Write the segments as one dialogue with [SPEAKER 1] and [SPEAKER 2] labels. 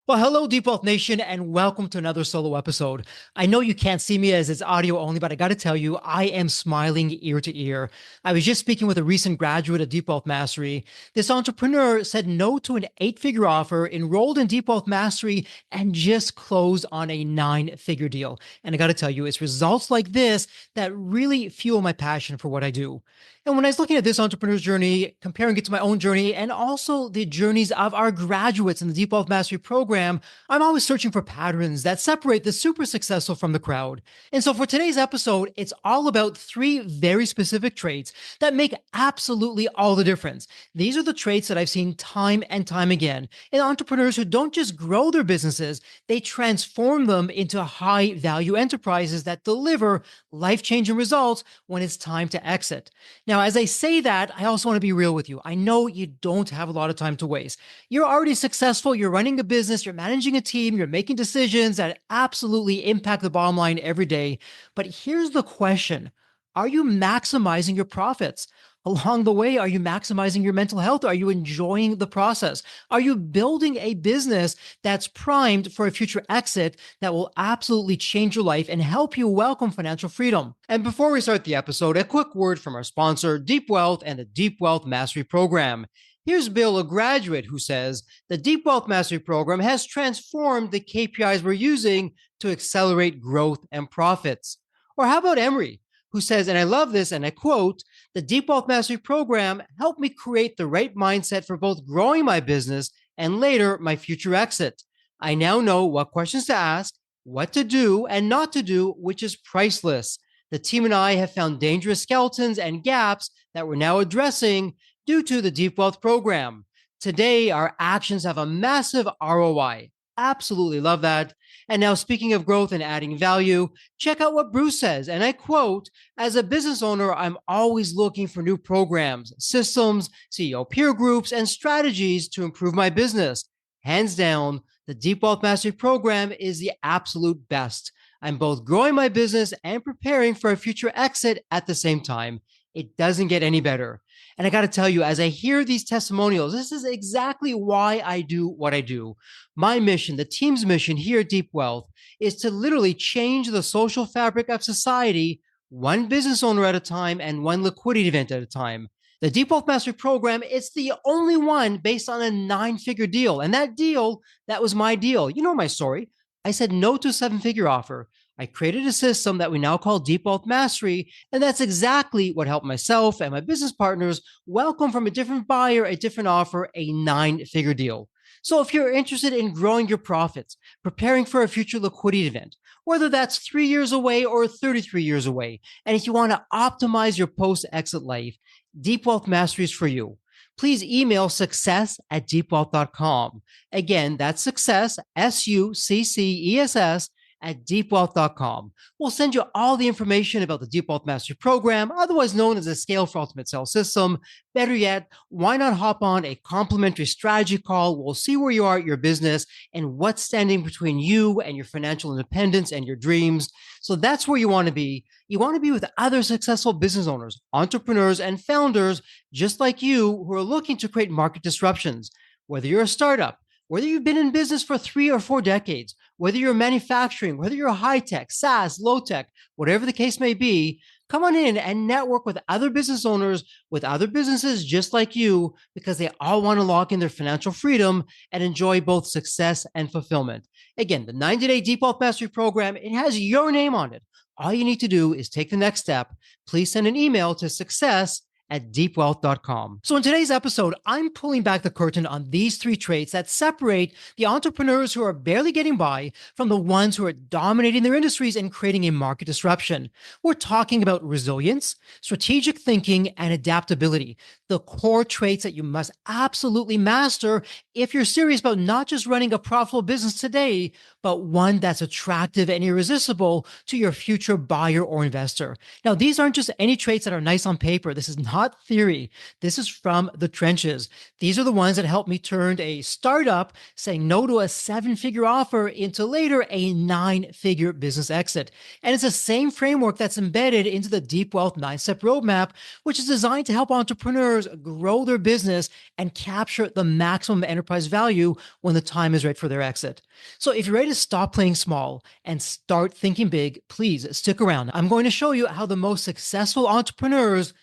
[SPEAKER 1] Well, hello, Deep Wealth Nation, and welcome to another solo episode. I know you can't see me as it's audio only, but I got to tell you, I am smiling ear to ear. I was just speaking with a recent graduate of Deep Wealth Mastery. This entrepreneur said no to an eight-figure offer, enrolled in Deep Wealth Mastery, and just closed on a nine-figure deal. And I got to tell you, it's results like this that really fuel my passion for what I do. And when I was looking at this entrepreneur's journey, comparing it to my own journey, and also the journeys of our graduates in the Deep Wealth Mastery program, I'm always searching for patterns that separate the super successful from the crowd. And so for today's episode, it's all about three very specific traits that make absolutely all the difference. These are the traits that I've seen time and time again in entrepreneurs who don't just grow their businesses, they transform them into high value enterprises that deliver life changing results when it's time to exit. Now, as I say that, I also want to be real with you. I know you don't have a lot of time to waste. You're already successful. You're running a business. You're managing a team. You're making decisions that absolutely impact the bottom line every day. But here's the question. Are you maximizing your profits? Along the way, are you maximizing your mental health? Are you enjoying the process? Are you building a business that's primed for a future exit that will absolutely change your life and help you welcome financial freedom? And before we start the episode, a quick word from our sponsor, Deep Wealth and the Deep Wealth Mastery Program. Here's Bill, a graduate, who says, the Deep Wealth Mastery Program has transformed the KPIs we're using to accelerate growth and profits. Or how about Emery, who says, and I love this, and I quote, the Deep Wealth Mastery Program helped me create the right mindset for both growing my business and later my future exit. I now know what questions to ask, what to do and not to do, which is priceless. The team and I have found dangerous skeletons and gaps that we're now addressing due to the Deep Wealth Program. Today, our actions have a massive ROI. Absolutely love that. And now, speaking of growth and adding value, check out what Bruce says. And I quote, as a business owner, I'm always looking for new programs, systems, CEO peer groups, and strategies to improve my business. Hands down, the Deep Wealth Mastery Program is the absolute best. I'm both growing my business and preparing for a future exit at the same time. It doesn't get any better. And I got to tell you, as I hear these testimonials, this is exactly why I do what I do. My mission, the team's mission here at Deep Wealth, is to literally change the social fabric of society, one business owner at a time and one liquidity event at a time. The Deep Wealth Mastery Program, it's the only one based on a nine-figure deal. And that deal, that was my deal. You know my story. I said no to a seven-figure offer. I created a system that we now call Deep Wealth Mastery, and that's exactly what helped myself and my business partners welcome from a different buyer, a different offer, a nine-figure deal. So if you're interested in growing your profits, preparing for a future liquidity event, whether that's 3 years away or 33 years away, and if you want to optimize your post-exit life, Deep Wealth Mastery is for you. Please email success@deepwealth.com. Again, that's success, SUCCESS, at deepwealth.com. We'll send you all the information about the Deep Wealth Mastery Program, otherwise known as the Scale for Ultimate Sales System. Better yet, why not hop on a complimentary strategy call? We'll see where you are at your business and what's standing between you and your financial independence and your dreams. So that's where you want to be. You want to be with other successful business owners, entrepreneurs, and founders just like you who are looking to create market disruptions. Whether you're a startup, whether you've been in business for 3 or 4 decades, whether you're manufacturing, whether you're high tech, SaaS, low tech, whatever the case may be, come on in and network with other business owners, with other businesses just like you, because they all want to lock in their financial freedom and enjoy both success and fulfillment. Again, the 90-day Deep Wealth Mastery Program, it has your name on it. All you need to do is take the next step. Please send an email to success@deepwealth.com. So in today's episode, I'm pulling back the curtain on these three traits that separate the entrepreneurs who are barely getting by from the ones who are dominating their industries and creating a market disruption. We're talking about resilience, strategic thinking, and adaptability, the core traits that you must absolutely master if you're serious about not just running a profitable business today, but one that's attractive and irresistible to your future buyer or investor. Now, these aren't just any traits that are nice on paper. This is not not theory. This is from the trenches. These are the ones that helped me turn a startup saying no to a 7-figure offer into later a 9-figure business exit. And it's the same framework that's embedded into the Deep Wealth 9-Step Roadmap, which is designed to help entrepreneurs grow their business and capture the maximum enterprise value when the time is right for their exit. So if you're ready to stop playing small and start thinking big, please stick around. I'm going to show you how the most successful entrepreneurs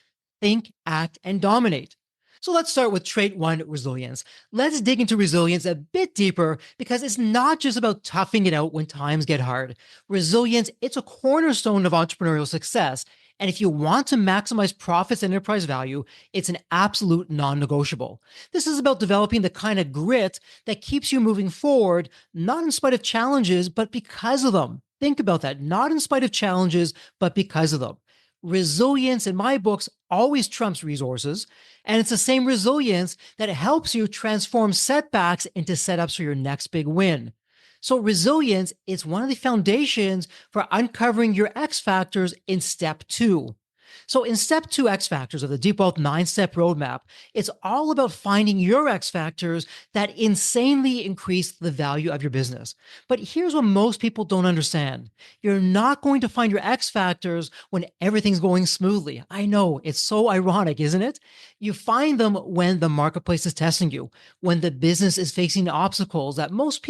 [SPEAKER 1] think, act, and dominate. So let's start with trait one, resilience. Let's dig into resilience a bit deeper because it's not just about toughing it out when times get hard. Resilience, it's a cornerstone of entrepreneurial success. And if you want to maximize profits and enterprise value, it's an absolute non-negotiable. This is about developing the kind of grit that keeps you moving forward, not in spite of challenges, but because of them. Think about that. Not in spite of challenges, but because of them. Resilience in my books always trumps resources. And it's the same resilience that helps you transform setbacks into setups for your next big win. So resilience is one of the foundations for uncovering your X factors in step 2. So in step 2 X factors of the Deep Wealth 9-Step Roadmap, it's all about finding your X factors that insanely increase the value of your business. But here's what most people don't understand. You're not going to find your X factors when everything's going smoothly. I know, it's so ironic, isn't it? You find them when the marketplace is testing you, when the business is facing obstacles that most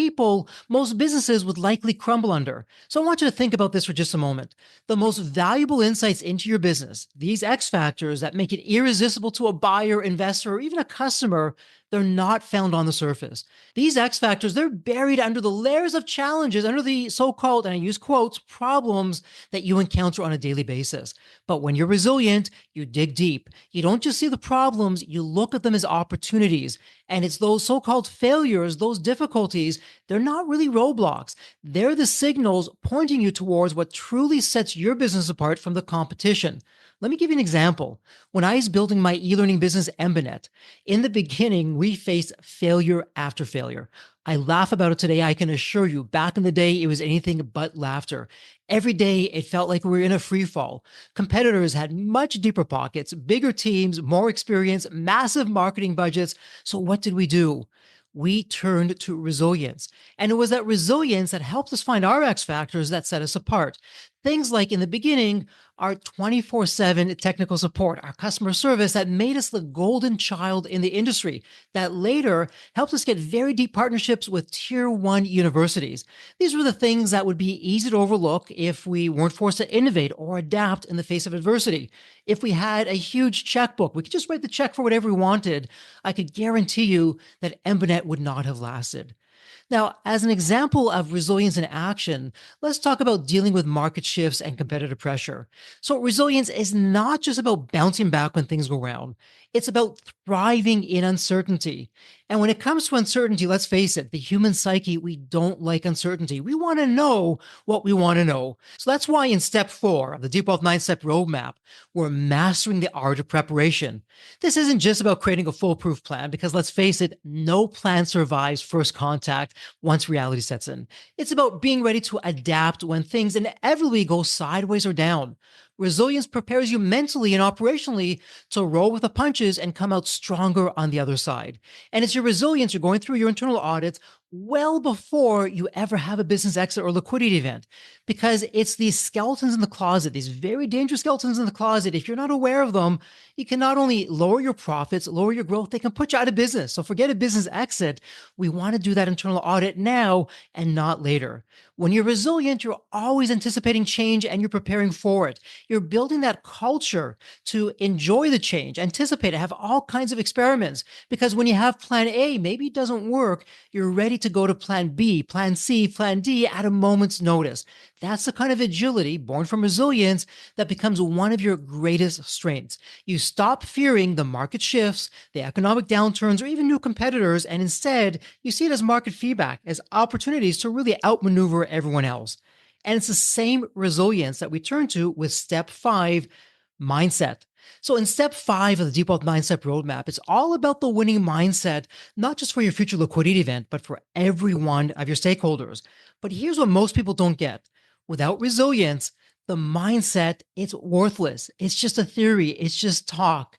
[SPEAKER 1] businesses would likely crumble under. So I want you to think about this for just a moment. The most valuable insights into your business, these X factors that make it irresistible to a buyer, investor, or even a customer, they're not found on the surface. These X factors, they're buried under the layers of challenges, under the so-called, and I use quotes, problems that you encounter on a daily basis. But when you're resilient, you dig deep. You don't just see the problems, you look at them as opportunities. And it's those so-called failures, those difficulties, they're not really roadblocks. They're the signals pointing you towards what truly sets your business apart from the competition. Let me give you an example. When I was building my e-learning business, Embanet, in the beginning, we faced failure after failure. I laugh about it today. I can assure you, back in the day, it was anything but laughter. Every day, it felt like we were in a free fall. Competitors had much deeper pockets, bigger teams, more experience, massive marketing budgets. So what did we do? We turned to resilience. And it was that resilience that helped us find our X factors that set us apart. Things like in the beginning, our 24/7 technical support, our customer service that made us the golden child in the industry, that later helped us get very deep partnerships with tier 1 universities. These were the things that would be easy to overlook if we weren't forced to innovate or adapt in the face of adversity. If we had a huge checkbook, we could just write the check for whatever we wanted. I could guarantee you that Embanet would not have lasted. Now, as an example of resilience in action, let's talk about dealing with market shifts and competitive pressure. So resilience is not just about bouncing back when things go wrong. It's about thriving in uncertainty. And when it comes to uncertainty, let's face it, the human psyche, we don't like uncertainty. We want to know what we want to know. So that's why in step 4 of the Deep Wealth 9-Step Roadmap, we're mastering the art of preparation. This isn't just about creating a foolproof plan, because let's face it, no plan survives first contact once reality sets in. It's about being ready to adapt when things inevitably go sideways or down. Resilience prepares you mentally and operationally to roll with the punches and come out stronger on the other side. And it's your resilience, you're going through your internal audits well before you ever have a business exit or liquidity event, because it's these skeletons in the closet, these very dangerous skeletons in the closet. If you're not aware of them, you can not only lower your profits, lower your growth, they can put you out of business. So forget a business exit. We want to do that internal audit now and not later. When you're resilient, you're always anticipating change and you're preparing for it. You're building that culture to enjoy the change, anticipate it, have all kinds of experiments. Because when you have plan A, maybe it doesn't work, you're ready to go to plan B, plan C, plan D at a moment's notice. That's the kind of agility born from resilience that becomes one of your greatest strengths. You stop fearing the market shifts, the economic downturns, or even new competitors, and instead you see it as market feedback, as opportunities to really outmaneuver everyone else. And it's the same resilience that we turn to with step 5, mindset. So in step 5 of the Deep Wealth 9-Step Roadmap, it's all about the winning mindset, not just for your future liquidity event, but for every one of your stakeholders. But here's what most people don't get. Without resilience, the mindset, it's worthless. It's just a theory. It's just talk.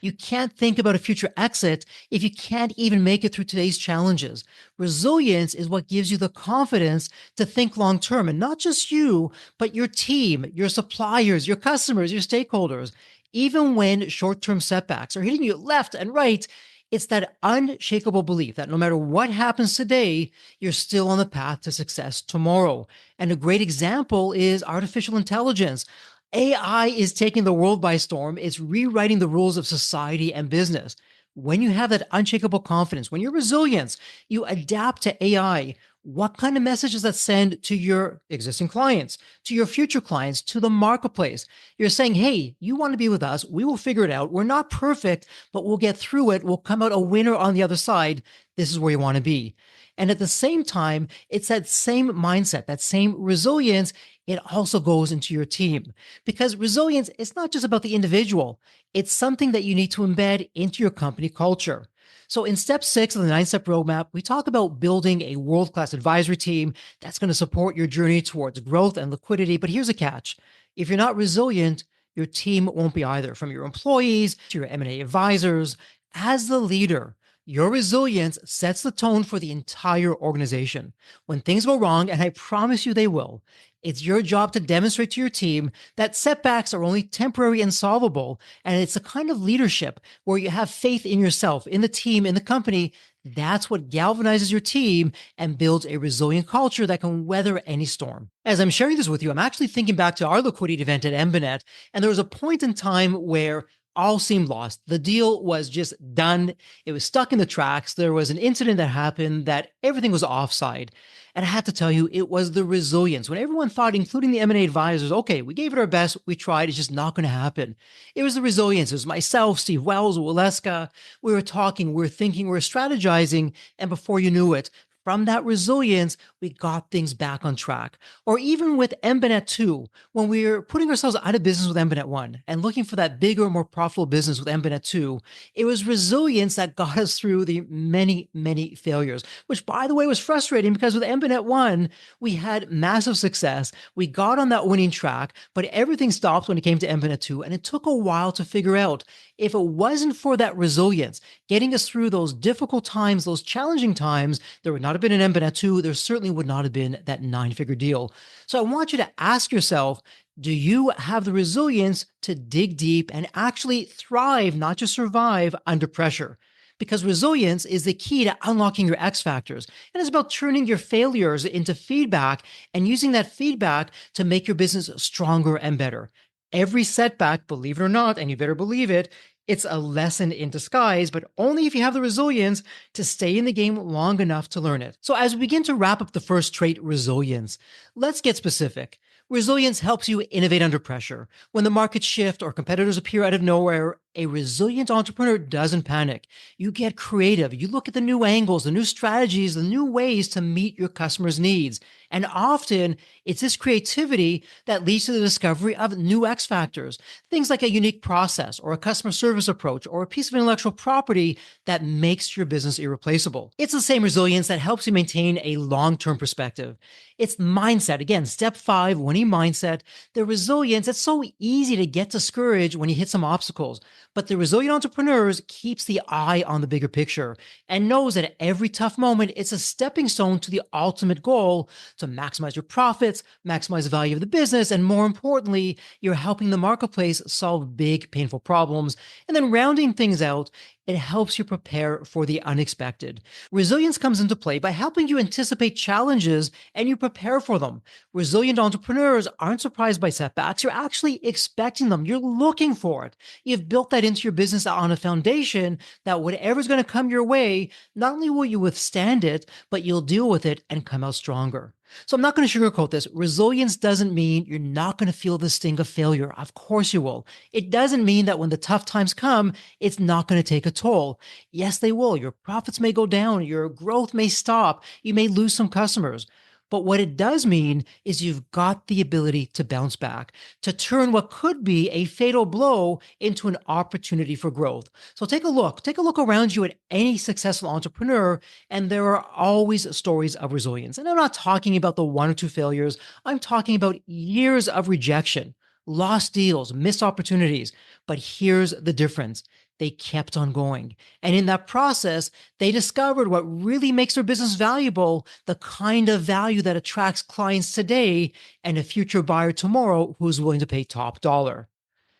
[SPEAKER 1] You can't think about a future exit if you can't even make it through today's challenges. Resilience is what gives you the confidence to think long term, and not just you, but your team, your suppliers, your customers, your stakeholders. Even when short term setbacks are hitting you left and right, it's that unshakable belief that no matter what happens today, you're still on the path to success tomorrow. And a great example is artificial intelligence. AI is taking the world by storm. It's rewriting the rules of society and business. When you have that unshakable confidence, when you're resilient, you adapt to AI. What kind of message does that send to your existing clients, to your future clients, to the marketplace? You're saying, hey, you want to be with us. We will figure it out. We're not perfect, but we'll get through it. We'll come out a winner on the other side. This is where you want to be. And at the same time, it's that same mindset, that same resilience. It also goes into your team because resilience is not just about the individual. It's something that you need to embed into your company culture. So in step 6 of the 9-step roadmap, we talk about building a world-class advisory team that's going to support your journey towards growth and liquidity. But here's a catch. If you're not resilient, your team won't be either, from your employees to your M&A advisors. As the leader, your resilience sets the tone for the entire organization. When things go wrong, and I promise you they will, it's your job to demonstrate to your team that setbacks are only temporary and solvable. And it's a kind of leadership where you have faith in yourself, in the team, in the company. That's what galvanizes your team and builds a resilient culture that can weather any storm. As I'm sharing this with you, I'm actually thinking back to our liquidity event at Embanet, and there was a point in time where all seemed lost. The deal was just done. It was stuck in the tracks. There was an incident that happened that everything was offside. And I had to tell you, it was the resilience. When everyone thought, including the M&A advisors, okay, we gave it our best, we tried, it's just not going to happen. It was the resilience. It was myself, Steve Wells, Waleska. We were talking, we were thinking, we were strategizing. And before you knew it, from that resilience, we got things back on track. Or even with Embanet 2, when we were putting ourselves out of business with Embanet 1 and looking for that bigger, more profitable business with Embanet 2, it was resilience that got us through the many, many failures, which, by the way, was frustrating because with Embanet 1, we had massive success. We got on that winning track, but everything stopped when it came to Embanet 2, and it took a while to figure out. If it wasn't for that resilience, getting us through those difficult times, those challenging times, there would not have been an Embanet 2. There certainly would not have been that 9-figure deal. So I want you to ask yourself, do you have the resilience to dig deep and actually thrive, not just survive, under pressure? Because resilience is the key to unlocking your X factors. And it's about turning your failures into feedback and using that feedback to make your business stronger and better. Every setback, believe it or not, and you better believe it, it's a lesson in disguise, but only if you have the resilience to stay in the game long enough to learn it. So as we begin to wrap up the first trait, resilience, let's get specific. Resilience helps you innovate under pressure. When the markets shift or competitors appear out of nowhere, a resilient entrepreneur doesn't panic. You get creative. You look at the new angles, the new strategies, the new ways to meet your customers' needs. And often it's this creativity that leads to the discovery of new X factors, things like a unique process or a customer service approach or a piece of intellectual property that makes your business irreplaceable. It's the same resilience that helps you maintain a long-term perspective. It's mindset. Again, step 5, winning mindset. The resilience, it's so easy to get discouraged when you hit some obstacles, but the resilient entrepreneurs keeps the eye on the bigger picture and knows that every tough moment, it's a stepping stone to the ultimate goal to maximize your profits, maximize the value of the business, and more importantly, you're helping the marketplace solve big, painful problems. And then rounding things out, it helps you prepare for the unexpected. Resilience comes into play by helping you anticipate challenges and you prepare for them. Resilient entrepreneurs aren't surprised by setbacks. You're actually expecting them. You're looking for it. You've built that into your business on a foundation that whatever's going to come your way, not only will you withstand it, but you'll deal with it and come out stronger. So I'm not going to sugarcoat this. Resilience doesn't mean you're not going to feel the sting of failure. Of course you will. It doesn't mean that when the tough times come, it's not going to take a toll. Yes, they will. Your profits may go down. Your growth may stop. You may lose some customers. But what it does mean is you've got the ability to bounce back, to turn what could be a fatal blow into an opportunity for growth. So take a look. Take a look around you at any successful entrepreneur, and there are always stories of resilience. And I'm not talking about the 1 or 2 failures. I'm talking about years of rejection, lost deals, missed opportunities. But here's the difference. They kept on going. And in that process, they discovered what really makes their business valuable, the kind of value that attracts clients today and a future buyer tomorrow who's willing to pay top dollar.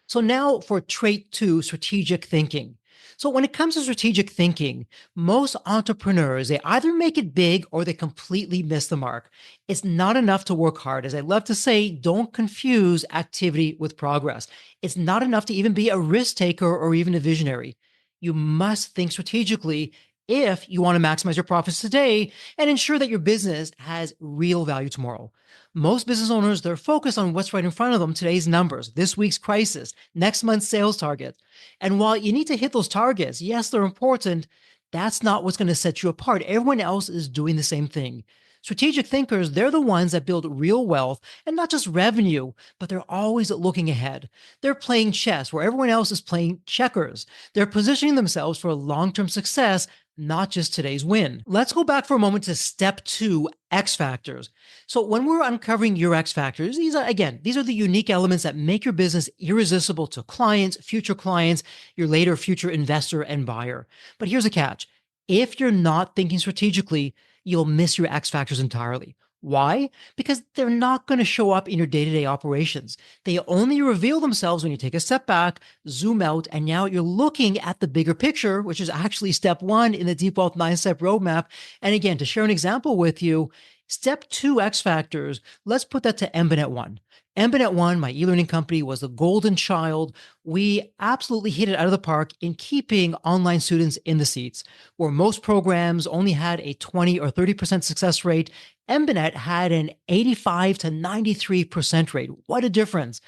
[SPEAKER 1] So now for trait two, strategic thinking. So when it comes to strategic thinking, most entrepreneurs, they either make it big or they completely miss the mark. It's not enough to work hard. As I love to say, don't confuse activity with progress. It's not enough to even be a risk taker or even a visionary. You must think strategically if you want to maximize your profits today and ensure that your business has real value tomorrow. Most business owners, they're focused on what's right in front of them, today's numbers, this week's crisis, next month's sales target. And while you need to hit those targets, yes, they're important, that's not what's going to set you apart. Everyone else is doing the same thing. Strategic thinkers, they're the ones that build real wealth and not just revenue, but they're always looking ahead. They're playing chess where everyone else is playing checkers. They're positioning themselves for long term success, not just today's win. Let's go back for a moment to step two, X factors. So when we're uncovering your X factors, these are the unique elements that make your business irresistible to clients, your later future investor and buyer. But here's a catch. If you're not thinking strategically, you'll miss your X factors entirely. Why? Because they're not going to show up in your day to day operations. They only reveal themselves when you take a step back, zoom out, and now you're looking at the bigger picture, which is actually step one in the Deep Wealth 9-step roadmap. And again, to share an example with you, step two X factors, let's put that to MBNet 1. MBNet 1, my e-learning company, was the golden child. We absolutely hit it out of the park in keeping online students in the seats. Where most programs only had a 20 or 30% success rate, MBNet had an 85 to 93% rate. What a difference.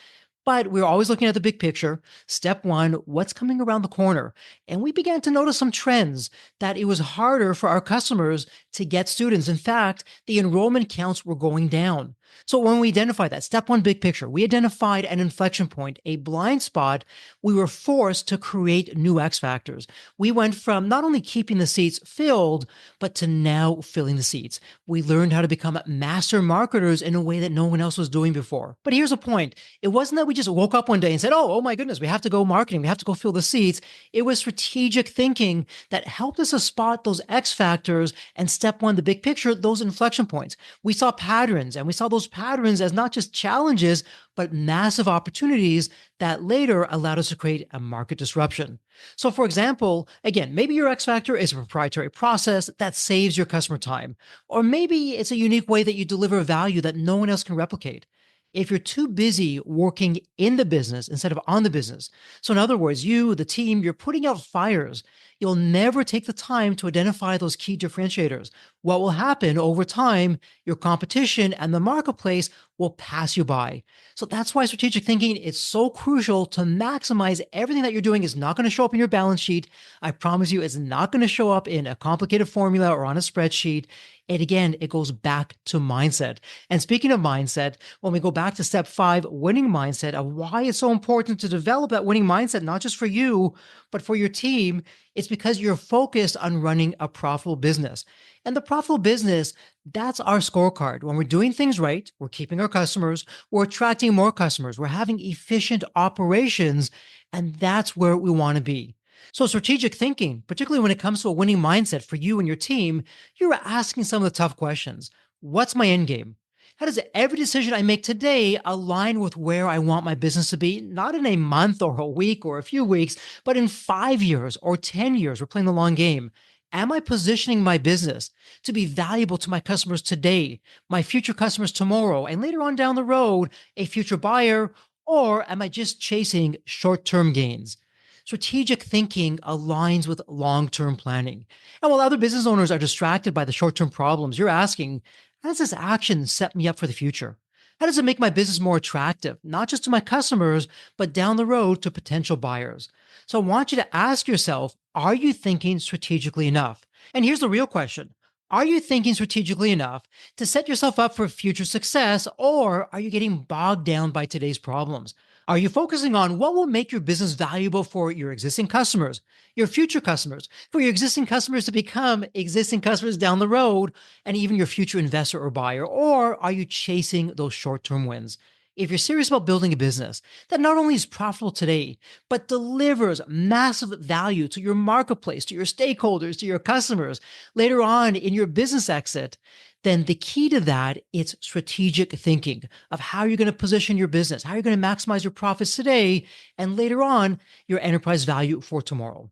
[SPEAKER 1] But we were always looking at the big picture. Step one, what's coming around the corner? And we began to notice some trends that it was harder for our customers to get students. In fact, the enrollment counts were going down. So when we identified that, step one, big picture, we identified an inflection point, a blind spot. We were forced to create new X factors. We went from not only keeping the seats filled, but to now filling the seats. We learned how to become master marketers in a way that no one else was doing before. But here's the point. It wasn't that we just woke up one day and said, oh my goodness, we have to go marketing. We have to go fill the seats. It was strategic thinking that helped us to spot those X factors and step one, the big picture, those inflection points. We saw patterns and we saw those patterns as not just challenges, but massive opportunities that later allowed us to create a market disruption. So for example, again, maybe your X factor is a proprietary process that saves your customer time, or maybe it's a unique way that you deliver value that no one else can replicate. If you're too busy working in the business instead of on the business, so in other words, you, the team, you're putting out fires, you'll never take the time to identify those key differentiators. What will happen over time, your competition and the marketplace will pass you by. So that's why strategic thinking is so crucial to maximize everything that you're doing is not going to show up in your balance sheet. I promise you, it's not going to show up in a complicated formula or on a spreadsheet. And again, it goes back to mindset. And speaking of mindset, when we go back to step five, winning mindset, of why it's so important to develop that winning mindset, not just for you, but for your team, it's because you're focused on running a profitable business. And the profitable business, that's our scorecard. When we're doing things right, we're keeping our customers, we're attracting more customers, we're having efficient operations, and that's where we want to be. So strategic thinking, particularly when it comes to a winning mindset for you and your team, you're asking some of the tough questions. What's my end game? How does every decision I make today align with where I want my business to be? Not in a month or a week or a few weeks, but in 5 years or 10 years. We're playing the long game. Am I positioning my business to be valuable to my customers today, my future customers tomorrow, and later on down the road, a future buyer? Or am I just chasing short-term gains? Strategic thinking aligns with long-term planning. And while other business owners are distracted by the short-term problems, you're asking, how does this action set me up for the future? How does it make my business more attractive, not just to my customers, but down the road to potential buyers? So I want you to ask yourself, are you thinking strategically enough? And here's the real question. Are you thinking strategically enough to set yourself up for future success, or are you getting bogged down by today's problems? Are you focusing on what will make your business valuable for your existing customers, your future customers, for your existing customers to become existing customers down the road, and even your future investor or buyer? Or are you chasing those short-term wins? If you're serious about building a business that not only is profitable today, but delivers massive value to your marketplace, to your stakeholders, to your customers later on in your business exit, then the key to that is strategic thinking of how you're going to position your business, how you're going to maximize your profits today, and later on, your enterprise value for tomorrow.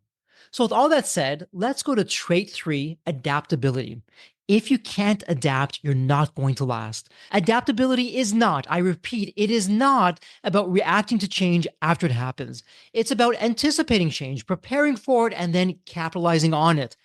[SPEAKER 1] So, with all that said, let's go to trait three, adaptability. If you can't adapt, you're not going to last. Adaptability is not, I repeat, it is not about reacting to change after it happens. It's about anticipating change, preparing for it, and then capitalizing on it.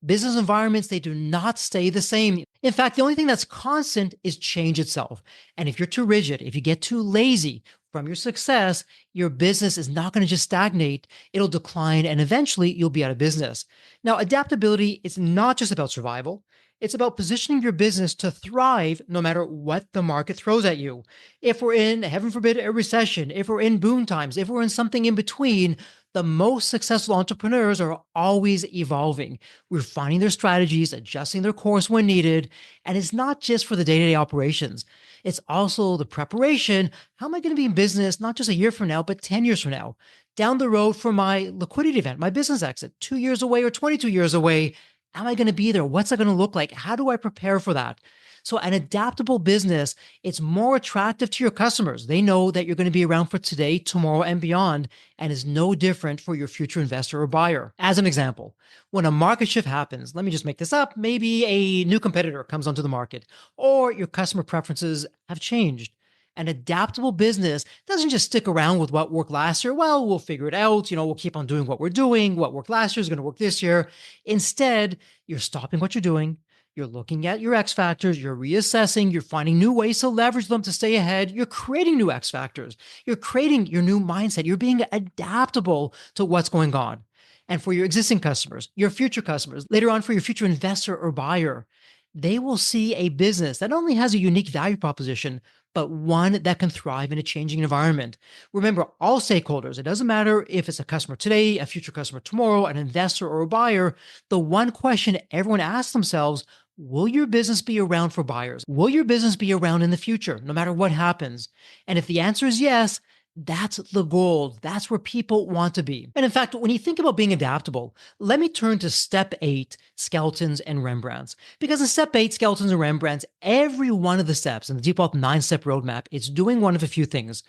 [SPEAKER 1] Business environments, they do not stay the same. In fact, the only thing that's constant is change itself. And if you're too rigid, if you get too lazy from your success, your business is not going to just stagnate, it'll decline, and eventually you'll be out of business. Now, adaptability is not just about survival. It's about positioning your business to thrive no matter what the market throws at you. If we're in, heaven forbid, a recession, if we're in boom times, if we're in something in between, the most successful entrepreneurs are always evolving, refining their strategies, adjusting their course when needed. And it's not just for the day to day operations, it's also the preparation. How am I going to be in business, not just a year from now, but 10 years from now? Down the road for my liquidity event, my business exit, 2 years away or 22 years away. Am I going to be there? What's that going to look like? How do I prepare for that? So, an adaptable business, it's more attractive to your customers. They know that you're going to be around for today, tomorrow, and beyond, and is no different for your future investor or buyer. As an example, when a market shift happens, let me just make this up, maybe a new competitor comes onto the market, or your customer preferences have changed. An adaptable business doesn't just stick around with what worked last year. Well, we'll figure it out. We'll keep on doing what we're doing. What worked last year is going to work this year. Instead, you're stopping what you're doing. You're looking at your X factors, you're reassessing, you're finding new ways to leverage them to stay ahead. You're creating new X factors. You're creating your new mindset. You're being adaptable to what's going on. And for your existing customers, your future customers, later on for your future investor or buyer, they will see a business that not only has a unique value proposition, but one that can thrive in a changing environment. Remember, all stakeholders, it doesn't matter if it's a customer today, a future customer tomorrow, an investor or a buyer, the one question everyone asks themselves, will your business be around for buyers? Will your business be around in the future, no matter what happens? And if the answer is yes, that's the goal. That's where people want to be. And in fact, when you think about being adaptable, let me turn to step eight, skeletons and Rembrandts. Because in step eight, skeletons and Rembrandts, every one of the steps in the Deep Wealth 9-step roadmap, it's doing one of a few things.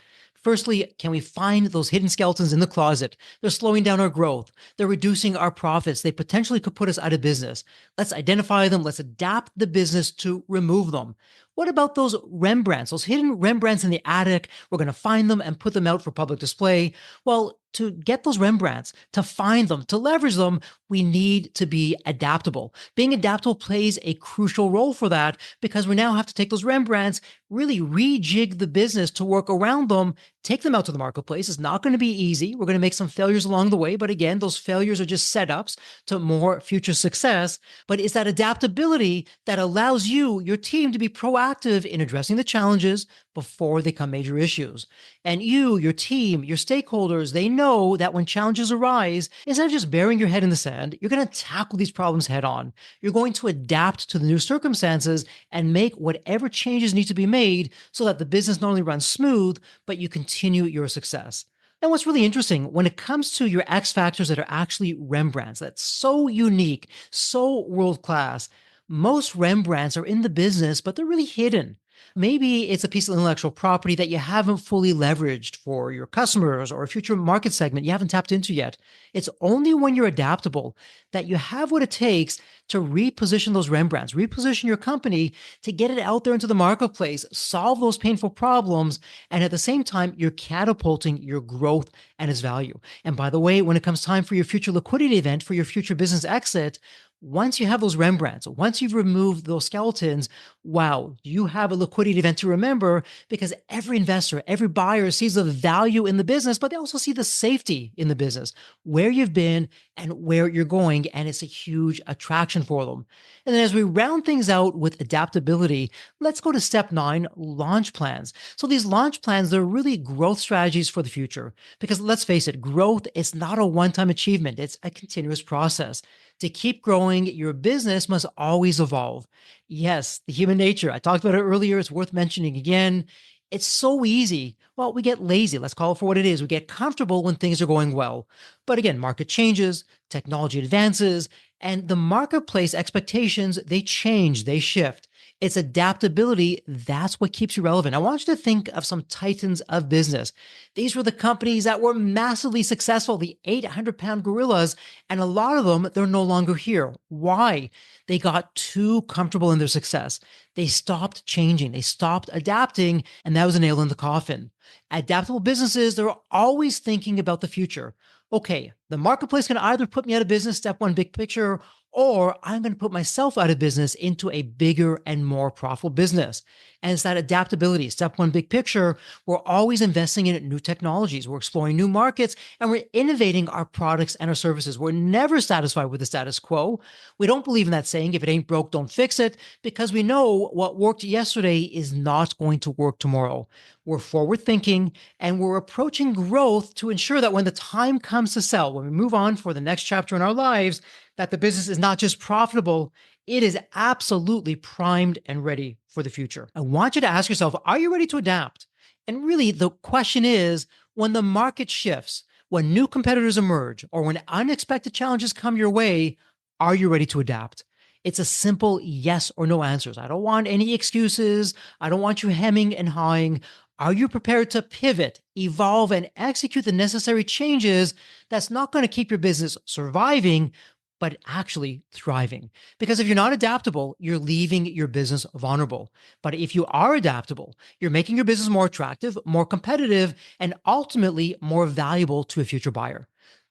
[SPEAKER 1] Firstly, can we find those hidden skeletons in the closet? They're slowing down our growth. They're reducing our profits. They potentially could put us out of business. Let's identify them. Let's adapt the business to remove them. What about those Rembrandts, those hidden Rembrandts in the attic? We're going to find them and put them out for public display. Well, to get those Rembrandts, to find them, to leverage them, we need to be adaptable. Being adaptable plays a crucial role for that because we now have to take those Rembrandts, really rejig the business to work around them, take them out to the marketplace. It's not going to be easy. We're going to make some failures along the way. But again, those failures are just setups to more future success. But it's that adaptability that allows you, your team, to be proactive in addressing the challenges before they become major issues. And you, your team, your stakeholders, they know that when challenges arise, instead of just burying your head in the sand, you're going to tackle these problems head on. You're going to adapt to the new circumstances and make whatever changes need to be made so that the business not only runs smooth, but you continue your success. And what's really interesting, when it comes to your X factors that are actually Rembrandts, that's so unique, so world-class, most Rembrandts are in the business, but they're really hidden. Maybe it's a piece of intellectual property that you haven't fully leveraged for your customers or a future market segment you haven't tapped into yet. It's only when you're adaptable that you have what it takes to reposition those Rembrandts, reposition your company to get it out there into the marketplace, solve those painful problems, and at the same time, you're catapulting your growth and its value. And by the way, when it comes time for your future liquidity event, for your future business exit, once you have those Rembrandts, once you've removed those skeletons, wow, you have a liquidity event to remember because every investor, every buyer sees the value in the business, but they also see the safety in the business, where you've been and where you're going. And it's a huge attraction for them. And then as we round things out with adaptability, let's go to step 9, launch plans. So these launch plans, they're really growth strategies for the future because let's face it, growth is not a one-time achievement. It's a continuous process. To keep growing, your business must always evolve. Yes, the human nature, I talked about it earlier, it's worth mentioning again. It's so easy. Well, we get lazy. Let's call it for what it is. We get comfortable when things are going well. But again, market changes, technology advances, and the marketplace expectations, they change, they shift. It's adaptability. That's what keeps you relevant. I want you to think of some titans of business. These were the companies that were massively successful, the 800-pound gorillas, and a lot of them, they're no longer here. Why? They got too comfortable in their success. They stopped changing, they stopped adapting, and that was a nail in the coffin. Adaptable businesses, they're always thinking about the future. Okay, the marketplace can either put me out of business, step one, big picture, or I'm going to put myself out of business into a bigger and more profitable business. And it's that adaptability, step one, big picture. We're always investing in new technologies, we're exploring new markets, and we're innovating our products and our services. We're never satisfied with the status quo. We don't believe in that saying, if it ain't broke, don't fix it, because we know what worked yesterday is not going to work tomorrow. We're forward thinking and we're approaching growth to ensure that when the time comes to sell, when we move on for the next chapter in our lives, that the business is not just profitable, it is absolutely primed and ready for the future. I want you to ask yourself, are you ready to adapt? And really, the question is, when the market shifts, when new competitors emerge, or when unexpected challenges come your way, are you ready to adapt? It's a simple yes or no answers. I don't want any excuses. I don't want you hemming and hawing. Are you prepared to pivot, evolve, and execute the necessary changes that's not going to keep your business surviving, but actually thriving? Because if you're not adaptable, you're leaving your business vulnerable. But if you are adaptable, you're making your business more attractive, more competitive, and ultimately more valuable to a future buyer.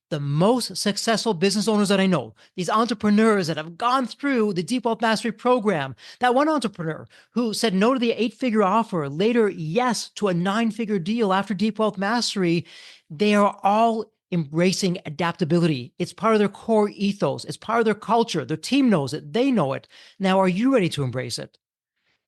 [SPEAKER 1] The most successful business owners that I know, these entrepreneurs that have gone through the Deep Wealth Mastery program, that one entrepreneur who said no to the 8-figure offer, later yes to a 9-figure deal after Deep Wealth Mastery, they are all embracing adaptability. It's part of their core ethos. It's part of their culture. Their team knows it. They know it. Now, are you ready to embrace it?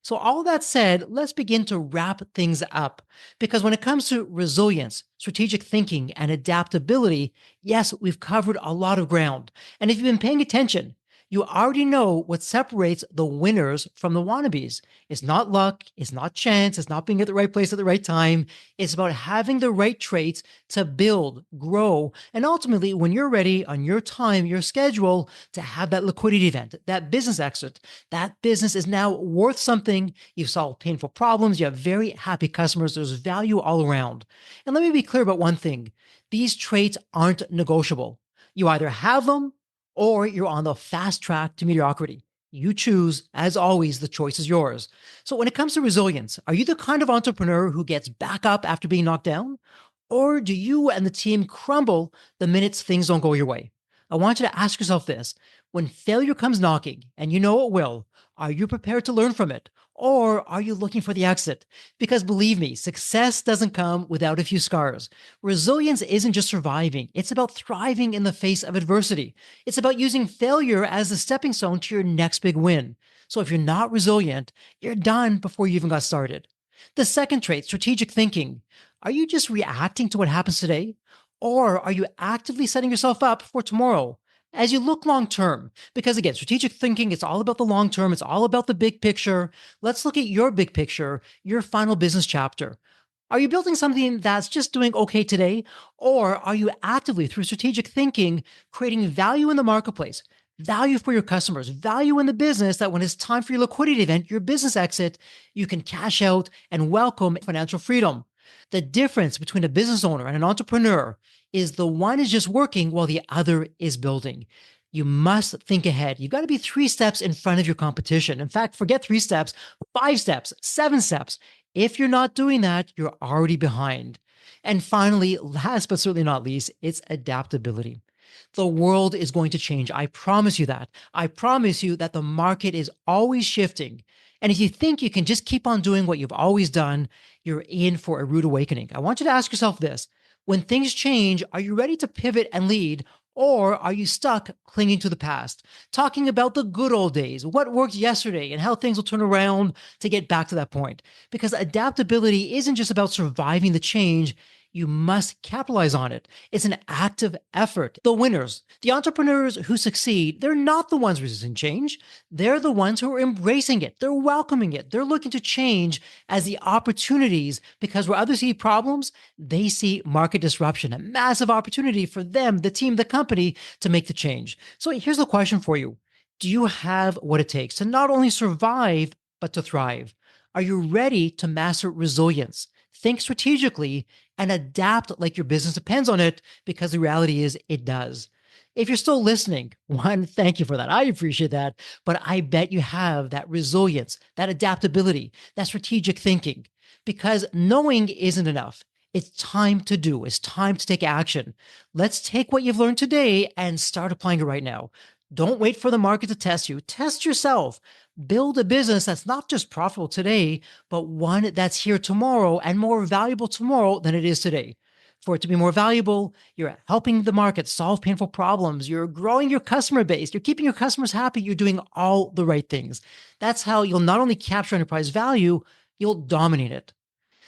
[SPEAKER 1] So, all that said, let's begin to wrap things up. Because when it comes to resilience, strategic thinking, and adaptability, yes, we've covered a lot of ground. And if you've been paying attention, you already know what separates the winners from the wannabes. It's not luck, it's not chance, it's not being at the right place at the right time. It's about having the right traits to build, grow, and ultimately, when you're ready on your time, your schedule, to have that liquidity event, that business exit, that business is now worth something. You've solved painful problems, you have very happy customers, there's value all around. And let me be clear about one thing: these traits aren't negotiable. You either have them or you're on the fast track to mediocrity. You choose. As always, the choice is yours. So, when it comes to resilience, are you the kind of entrepreneur who gets back up after being knocked down? Or do you and the team crumble the minutes things don't go your way? I want you to ask yourself this: when failure comes knocking, and you know it will, are you prepared to learn from it? Or are you looking for the exit? Because believe me, success doesn't come without a few scars. Resilience isn't just surviving, it's about thriving in the face of adversity. It's about using failure as a stepping stone to your next big win. So if you're not resilient, you're done before you even got started. The second trait, strategic thinking. Are you just reacting to what happens today? Or are you actively setting yourself up for tomorrow? As you look long term, because again, strategic thinking, it's all about the long term, it's all about the big picture. Let's look at your big picture, your final business chapter. Are you building something that's just doing okay today? Or are you actively, through strategic thinking, creating value in the marketplace, value for your customers, value in the business that when it's time for your liquidity event, your business exit, you can cash out and welcome financial freedom? The difference between a business owner and an entrepreneur is the one is just working while the other is building. You must think ahead. You've got to be 3 steps in front of your competition. In fact, forget 3 steps, 5 steps, 7 steps. If you're not doing that, you're already behind. And finally, last but certainly not least, it's adaptability. The world is going to change. I promise you that. I promise you that the market is always shifting. And if you think you can just keep on doing what you've always done, you're in for a rude awakening. I want you to ask yourself this: when things change, are you ready to pivot and lead? Or are you stuck clinging to the past, talking about the good old days, what worked yesterday, and how things will turn around to get back to that point? Because adaptability isn't just about surviving the change, You must capitalize on it. It's an active effort. The winners, the entrepreneurs who succeed, they're not the ones resisting change. They're the ones who are embracing it. They're welcoming it. They're looking to change as the opportunities, because where others see problems, they see market disruption, a massive opportunity for them, the team, the company, to make the change. So here's the question for you. Do you have what it takes to not only survive, but to thrive? Are you ready to master resilience? Think strategically and adapt like your business depends on it, because the reality is it does. If you're still listening, one, thank you for that. I appreciate that. But I bet you have that resilience, that adaptability, that strategic thinking, because knowing isn't enough. It's time to do. It's time to take action. Let's take what you've learned today and start applying it right now. Don't wait for the market to test you. Test yourself. Build a business that's not just profitable today, but one that's here tomorrow and more valuable tomorrow than it is today. For it to be more valuable, you're helping the market solve painful problems. You're growing your customer base. You're keeping your customers happy. You're doing all the right things. That's how you'll not only capture enterprise value, you'll dominate it.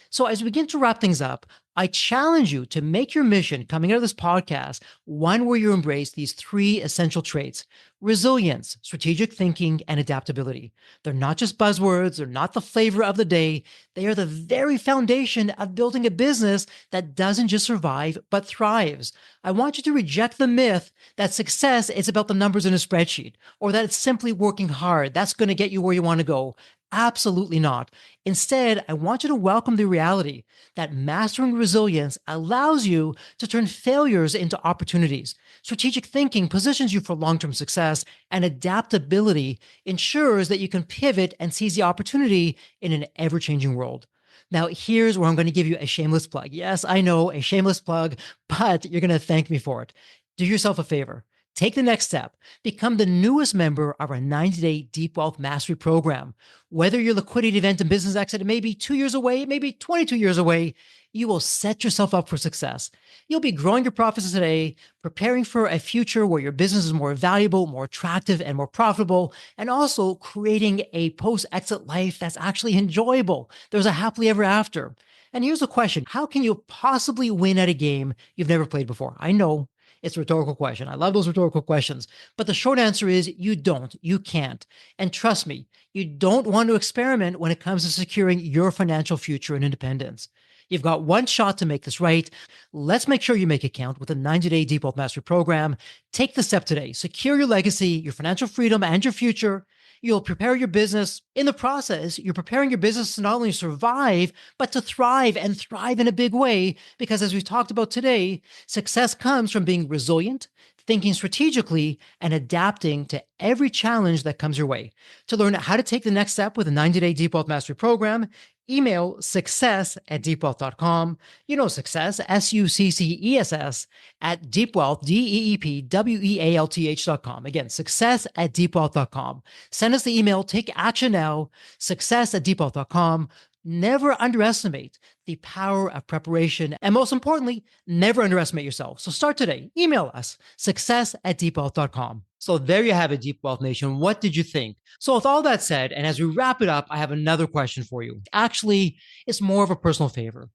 [SPEAKER 1] So, as we begin to wrap things up, I challenge you to make your mission coming out of this podcast one where you embrace these three essential traits: resilience, strategic thinking, and adaptability. They're not just buzzwords, they're not the flavor of the day. They are the very foundation of building a business that doesn't just survive, but thrives. I want you to reject the myth that success is about the numbers in a spreadsheet, or that it's simply working hard. That's going to get you where you want to go. Absolutely not. Instead, I want you to welcome the reality that mastering resilience allows you to turn failures into opportunities. Strategic thinking positions you for long-term success, and adaptability ensures that you can pivot and seize the opportunity in an ever-changing world. Now, here's where I'm going to give you a shameless plug. Yes, I know, a shameless plug, but you're going to thank me for it. Do yourself a favor. Take the next step. Become the newest member of our 90-day Deep Wealth Mastery Program. Whether your liquidity event and business exit may be 2 years away, maybe 22 years away, you will set yourself up for success. You'll be growing your profits today, preparing for a future where your business is more valuable, more attractive, and more profitable, and also creating a post-exit life that's actually enjoyable. There's a happily ever after. And here's the question: how can you possibly win at a game you've never played before? I know it's a rhetorical question. I love those rhetorical questions. But the short answer is you don't. You can't. And trust me, you don't want to experiment when it comes to securing your financial future and independence. You've got one shot to make this right. Let's make sure you make it count with the 90-day Deep Wealth Mastery Program. Take the step today. Secure your legacy, your financial freedom, and your future. You'll prepare your business. In the process, you're preparing your business to not only survive, but to thrive, and thrive in a big way. Because as we've talked about today, success comes from being resilient, thinking strategically, and adapting to every challenge that comes your way. To learn how to take the next step with a 90-day Deep Wealth Mastery Program, email success@deepwealth.com. You know success, success, at deepwealth, deepwealth.com. Again, success@deepwealth.com. Send us the email. Take action now. Success@deepwealth.com. Never underestimate the power of preparation. And most importantly, never underestimate yourself. So start today. Email us, success@deepwealth.com. So there you have it, Deep Wealth Nation. What did you think? So with all that said, and as we wrap it up, I have another question for you. Actually, it's more of a personal favor.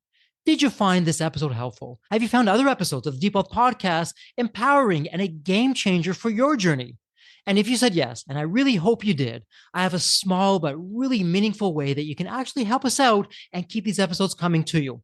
[SPEAKER 1] Did you find this episode helpful? Have you found other episodes of the Deep Wealth Podcast empowering and a game changer for your journey? And if you said yes, and I really hope you did, I have a small but really meaningful way that you can actually help us out and keep these episodes coming to you.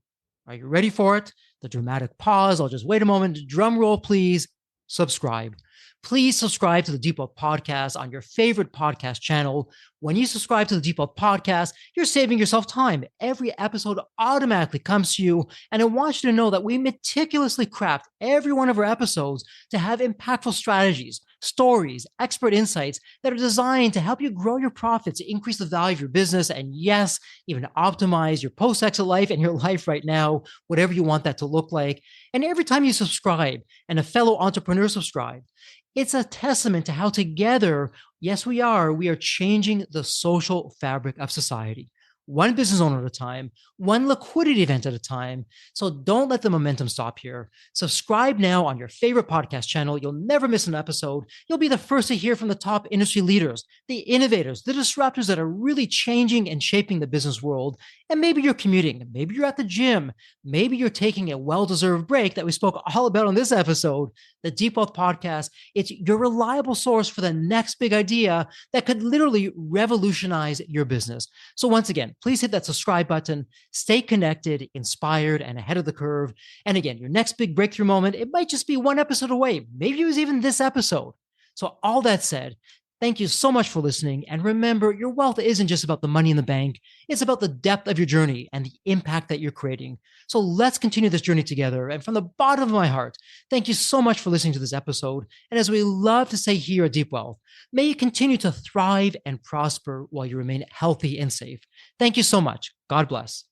[SPEAKER 1] Are you ready for it? The dramatic pause. I'll just wait a moment. Drum roll, please. Subscribe. Please subscribe to the Deep Wealth Podcast on your favorite podcast channel. When you subscribe to the Deep Wealth Podcast, you're saving yourself time. Every episode automatically comes to you. And I want you to know that we meticulously craft every one of our episodes to have impactful strategies, stories, expert insights that are designed to help you grow your profits, increase the value of your business, and yes, even optimize your post-exit life and your life right now, whatever you want that to look like. And every time you subscribe and a fellow entrepreneur subscribe, it's a testament to how together, yes, we are changing the social fabric of society. one business owner at a time, one liquidity event at a time. So don't let the momentum stop here. Subscribe now on your favorite podcast channel. You'll never miss an episode. You'll be the first to hear from the top industry leaders, the innovators, the disruptors that are really changing and shaping the business world. And maybe you're commuting, maybe you're at the gym, maybe you're taking a well-deserved break that we spoke all about on this episode. The Deep Wealth Podcast, it's your reliable source for the next big idea that could literally revolutionize your business. So once again, please hit that subscribe button, stay connected, inspired, and ahead of the curve. And again, your next big breakthrough moment, it might just be one episode away. Maybe it was even this episode. So all that said, thank you so much for listening. And remember, your wealth isn't just about the money in the bank. It's about the depth of your journey and the impact that you're creating. So let's continue this journey together. And from the bottom of my heart, thank you so much for listening to this episode. And as we love to say here at Deep Wealth, may you continue to thrive and prosper while you remain healthy and safe. Thank you so much. God bless.